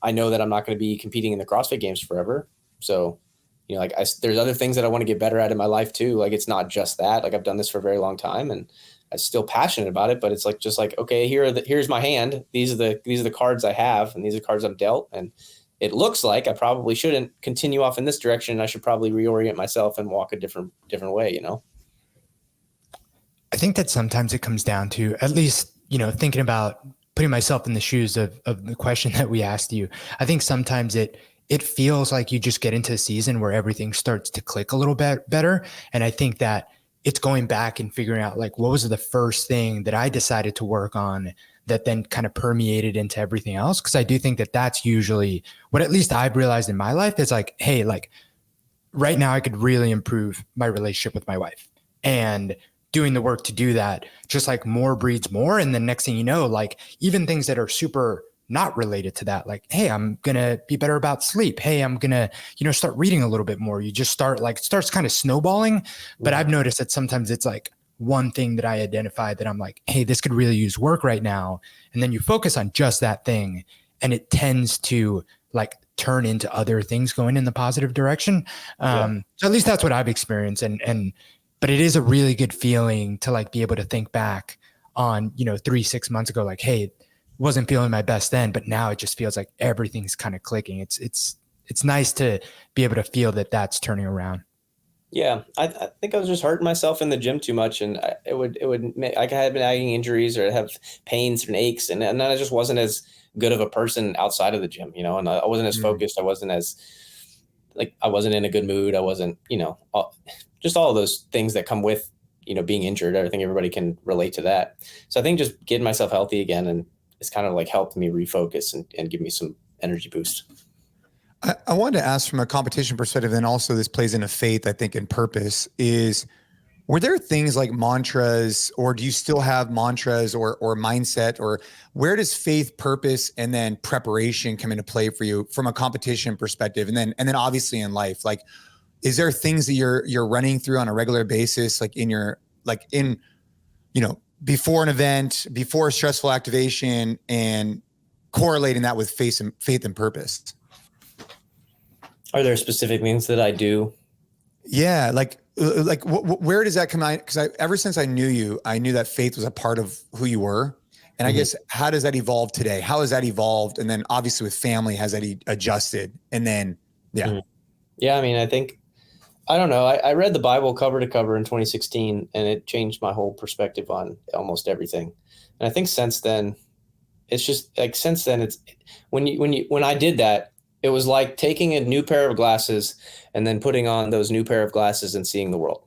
I know that I'm not going to be competing in the CrossFit Games forever. So, there's other things that I want to get better at in my life too. Like, it's not just that. Like, I've done this for a very long time and I'm still passionate about it, but it's like, just like, okay, here's my hand. These are the cards I have, and these are the cards I'm dealt. And it looks like I probably shouldn't continue off in this direction. I should probably reorient myself and walk a different way, I think that sometimes it comes down to, at least, thinking about putting myself in the shoes of the question that we asked you. I think sometimes it feels like you just get into a season where everything starts to click a little bit better. And I think that it's going back and figuring out, like, what was the first thing that I decided to work on that then kind of permeated into everything else? Because I do think that that's usually what at least I've realized in my life is like, hey, like right now I could really improve my relationship with my wife, and doing the work to do that, just like more breeds more. And the next thing you know, like even things that are super not related to that, like, hey, I'm going to be better about sleep. Hey, I'm going to, start reading a little bit more. You just it starts kind of snowballing. But I've noticed that sometimes it's like one thing that I identified that I'm like, hey, this could really use work right now. And then you focus on just that thing, and it tends to like turn into other things going in the positive direction. So at least that's what I've experienced. But it is a really good feeling to like be able to think back on, 3-6 months ago, like, hey, wasn't feeling my best then, but now it just feels like everything's kind of clicking. It's nice to be able to feel that that's turning around. Yeah. I think I was just hurting myself in the gym too much. And it would make, like I had been nagging injuries or have pains and aches. And then I just wasn't as good of a person outside of the gym, and I wasn't as focused. I wasn't as I wasn't in a good mood. I wasn't, just all of those things that come with, being injured. I think everybody can relate to that. So I think just getting myself healthy again, and it's kind of like helped me refocus and give me some energy boost. I wanted to ask from a competition perspective, and also this plays into faith, I think, and purpose is, Were there things like mantras, or do you still have mantras or mindset, or where does faith, purpose, and then preparation come into play for you from a competition perspective? And then obviously in life, like, is there things that you're running through on a regular basis, like before an event, before a stressful activation, and correlating that with faith and purpose? Are there specific things that I do? Yeah. Where does that come out? Because ever since I knew you, I knew that faith was a part of who you were. And I guess, how does that evolve today? How has that evolved? And then obviously with family, has that adjusted? And then, yeah. Yeah. I mean, I don't know. I read the Bible cover to cover in 2016, and it changed my whole perspective on almost everything. And I think since then, it's when I did that, it was like taking a new pair of glasses and then putting on those new pair of glasses and seeing the world.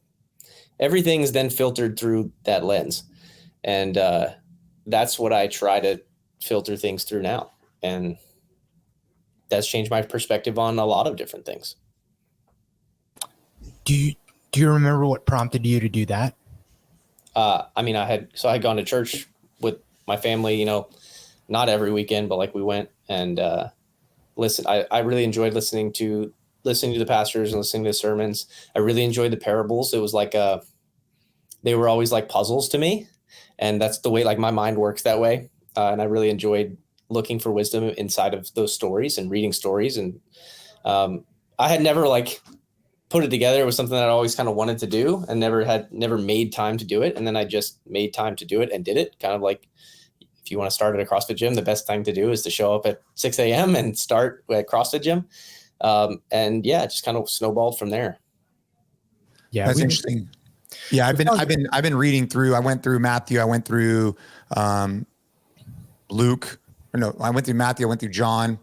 Everything's then filtered through that lens. And that's what I try to filter things through now. And that's changed my perspective on a lot of different things. Do you remember what prompted you to do that? I mean, I had gone to church with my family, not every weekend, but like we went and listen. I really enjoyed listening to the pastors and listening to the sermons. I really enjoyed the parables. It was like they were always like puzzles to me, and that's the way like my mind works that way. And I really enjoyed looking for wisdom inside of those stories and reading stories. And I had never like put it together. It was something that I always kind of wanted to do and never made time to do it. And then I just made time to do it and did it. Kind of like, if you want to start at a CrossFit gym, the best thing to do is to show up at 6 a.m. and start at CrossFit gym. And yeah, it just kind of snowballed from there. Yeah. That's interesting. Yeah. I've been reading through, I went through Matthew, I went through Luke, or no, I went through Matthew, I went through John.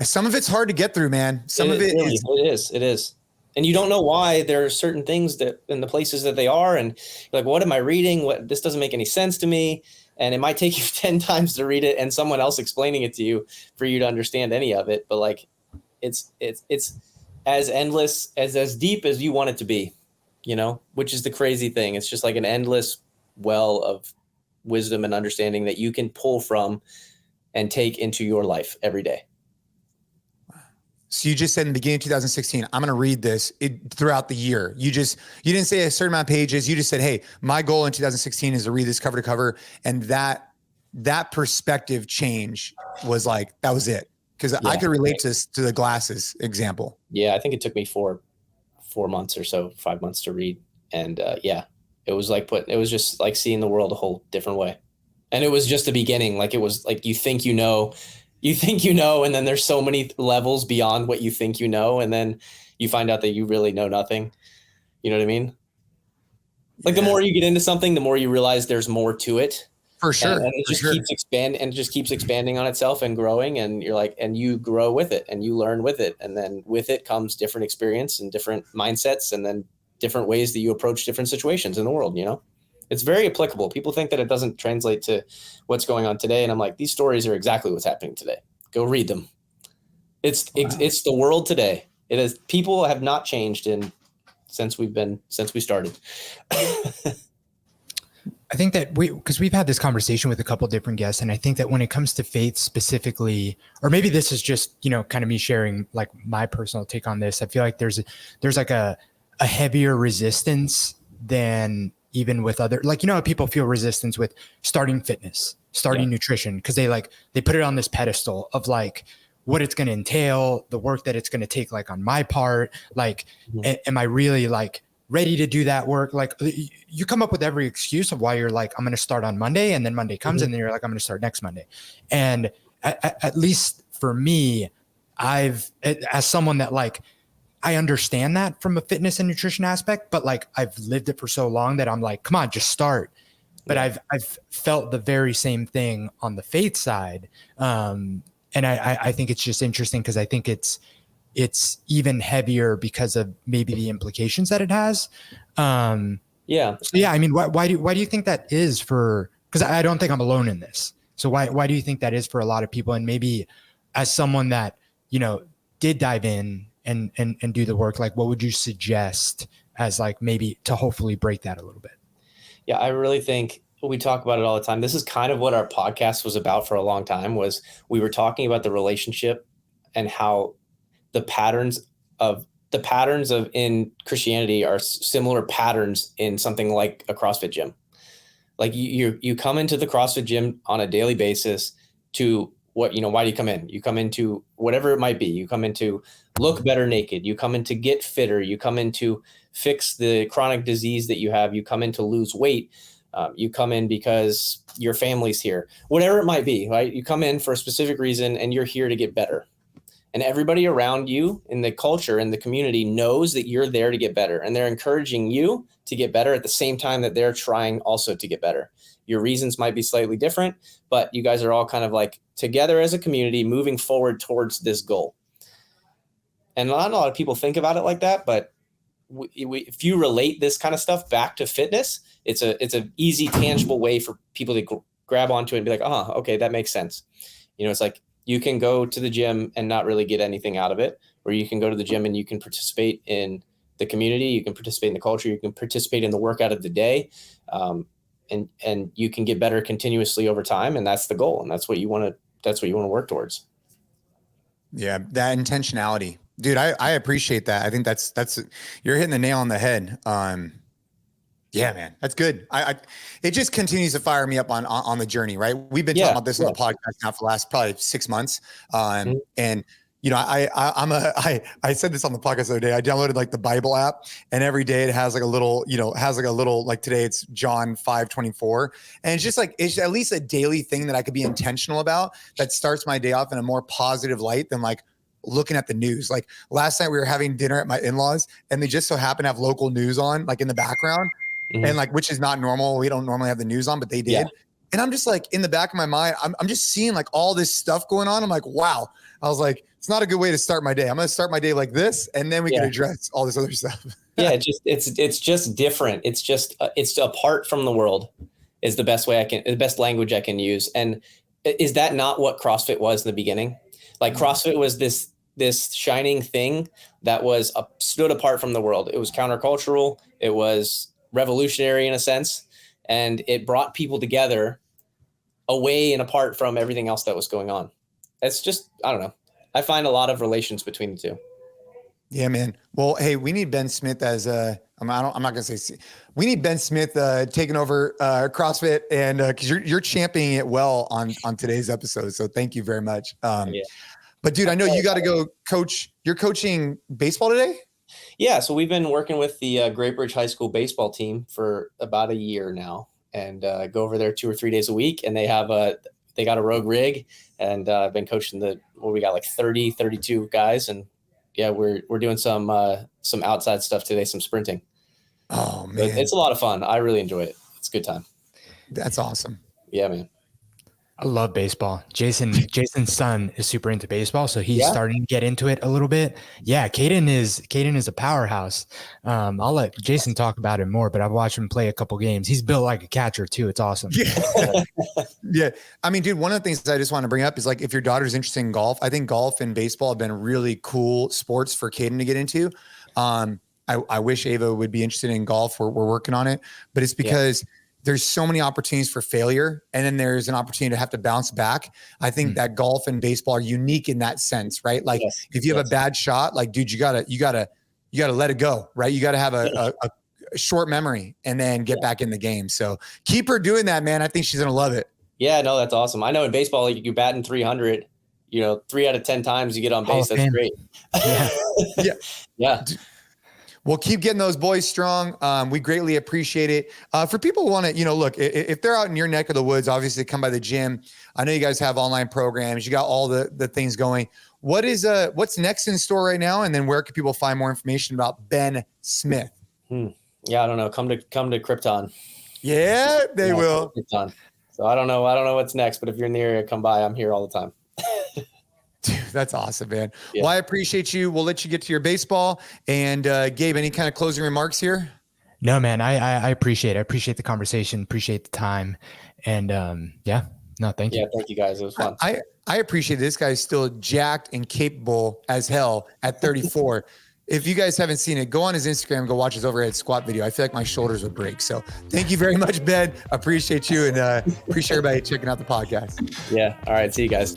Some of it's hard to get through, man. It is. And you don't know why there are certain things that in the places that they are. And you're like, what am I reading? This doesn't make any sense to me. And it might take you 10 times to read it and someone else explaining it to you for you to understand any of it. But like, it's as endless, as deep as you want it to be, which is the crazy thing. It's just like an endless well of wisdom and understanding that you can pull from and take into your life every day. So you just said in the beginning of 2016, I'm going to read this throughout the year. You didn't say a certain amount of pages. You just said, hey, my goal in 2016 is to read this cover to cover. And that perspective change was like, that was it. Cause I could relate to the glasses example. Yeah. I think it took me 4 months or so, 5 months to read. And it was just like seeing the world a whole different way. And it was just the beginning. Like, it was like, you think, and then there's so many levels beyond what you think, and then you find out that you really know nothing. You know what I mean? Like the more you get into something, the more you realize there's more to it. For sure. And it just keeps expanding on itself and growing. And you're like, and you grow with it and you learn with it. And then with it comes different experience and different mindsets, and then different ways that you approach different situations in the world, It's very applicable. People think that it doesn't translate to what's going on today. And I'm like, these stories are exactly what's happening today. Go read them. It's the world today. It is. People have not changed since we started. I think that because we've had this conversation with a couple of different guests, and I think that when it comes to faith specifically, or maybe this is just, kind of me sharing like my personal take on this. I feel like there's like a heavier resistance than even with other, like, people feel resistance with starting fitness, starting nutrition, because they put it on this pedestal of like what it's going to entail, the work that it's going to take, like on my part, like, am I really like ready to do that work? Like, you come up with every excuse of why you're like, I'm going to start on Monday, and then Monday comes and then you're like, I'm going to start next Monday. And at least for me, as someone that like, I understand that from a fitness and nutrition aspect, but like I've lived it for so long that I'm like, come on, just start. But I've felt the very same thing on the faith side. And I think it's just interesting because I think it's even heavier because of maybe the implications that it has. So yeah, I mean, why do you think that is because I don't think I'm alone in this. So why do you think that is for a lot of people? And maybe as someone that, did dive in and do the work, like what would you suggest as like maybe to hopefully break that a little bit? Yeah, I really think we talk about it all the time. This is kind of what our podcast was about for a long time, was we were talking about the relationship and how the patterns of in Christianity are similar patterns in something like a CrossFit gym. Like you come into the CrossFit gym on a daily basis to why do you come in? You come into whatever it might be. You come in to look better naked. You come in to get fitter. You come in to fix the chronic disease that you have. You come in to lose weight. You come in because your family's here. Whatever it might be, right? You come in for a specific reason and you're here to get better. And everybody around you in the culture and the community knows that you're there to get better. And they're encouraging you to get better at the same time that they're trying also to get better. Your reasons might be slightly different, but you guys are all kind of like together as a community moving forward towards this goal. And not a lot of people think about it like that, but if you relate this kind of stuff back to fitness, it's an easy, tangible way for people to grab onto it and be like, okay, that makes sense. It's like, you can go to the gym and not really get anything out of it, or you can go to the gym and you can participate in the community, you can participate in the culture, you can participate in the workout of the day, and you can get better continuously over time, and that's the goal, and that's what you want to work towards. Yeah, that intentionality, dude. I appreciate that. I think that's you're hitting the nail on the head. Yeah, man, that's good. It just continues to fire me up on the journey, right? We've been talking about this on the podcast now for the last probably 6 months. And I said this on the podcast the other day. I downloaded like the Bible app, and every day it has like a little, like today it's John 5:24. And it's just like, it's at least a daily thing that I could be intentional about that starts my day off in a more positive light than like looking at the news. Like last night we were having dinner at my in-laws, and they just so happen to have local news on like in the background. Mm-hmm. And like, which is not normal. We don't normally have the news on, but they did. Yeah. And I'm just like, in the back of my mind, I'm just seeing like all this stuff going on. I'm like, wow. I was like, it's not a good way to start my day. I'm going to start my day like this, and then we can address all this other stuff. Yeah. It's just different. It's apart from the world is the best language I can use. And is that not what CrossFit was in the beginning? Like CrossFit was this shining thing that was stood apart from the world. It was countercultural. It was revolutionary in a sense, and it brought people together away and apart from everything else that was going on. It's just, I don't know. I find a lot of relations between the two. Yeah, man. Well, hey, we need Ben Smith as I'm not going to say, we need Ben Smith taking over CrossFit, and because you're championing it well on today's episode. So thank you very much. But dude, I know you got to go coach. You're coaching baseball today? Yeah, so we've been working with the Great Bridge High School baseball team for about a year now, and go over there 2 or 3 days a week. And they got a rogue rig, and I've been coaching we got like 30, 32 guys, and yeah, we're doing some outside stuff today, some sprinting. Oh man, it's a lot of fun. I really enjoy it. It's a good time. That's awesome. Yeah, man. I love baseball. Jason's son is super into baseball, so he's starting to get into it a little bit. Yeah, Caden is a powerhouse. I'll let Jason talk about it more, but I've watched him play a couple games. He's built like a catcher too. It's awesome. Yeah. Yeah. I mean, dude, one of the things I just want to bring up is like, if your daughter's interested in golf, I think golf and baseball have been really cool sports for Caden to get into. I wish Ava would be interested in golf. We're working on it, but it's because there's so many opportunities for failure, and then there's an opportunity to have to bounce back. I think that golf and baseball are unique in that sense, right? Like if you have a bad shot, like, dude, you gotta let it go, right? You gotta have a short memory and then get back in the game. So keep her doing that, man. I think she's gonna love it. Yeah, no, that's awesome. I know in baseball, like, you bat in 300, 3 out of 10 times you get on base. That's great. Yeah. Yeah. Well, keep getting those boys strong. We greatly appreciate it. For people who want to, look, if they're out in your neck of the woods, obviously come by the gym. I know you guys have online programs. You got all the things going. What's next in store right now? And then where can people find more information about Ben Smith? Yeah, I don't know. Come to Krypton. Yeah, they will. Krypton. So I don't know what's next, but if you're in the area, come by. I'm here all the time. Dude, that's awesome, man. Yeah. Well, I appreciate you. We'll let you get to your baseball. And Gabe, any kind of closing remarks here? No, man, I appreciate it. I appreciate the conversation, appreciate the time. And thank you. Yeah, thank you guys. It was fun. I appreciate this guy's still jacked and capable as hell at 34. if you guys haven't seen it, go on his Instagram, go watch his overhead squat video. I feel like my shoulders would break. So thank you very much, Ben. Appreciate you, and appreciate everybody checking out the podcast. Yeah. All right. See you guys.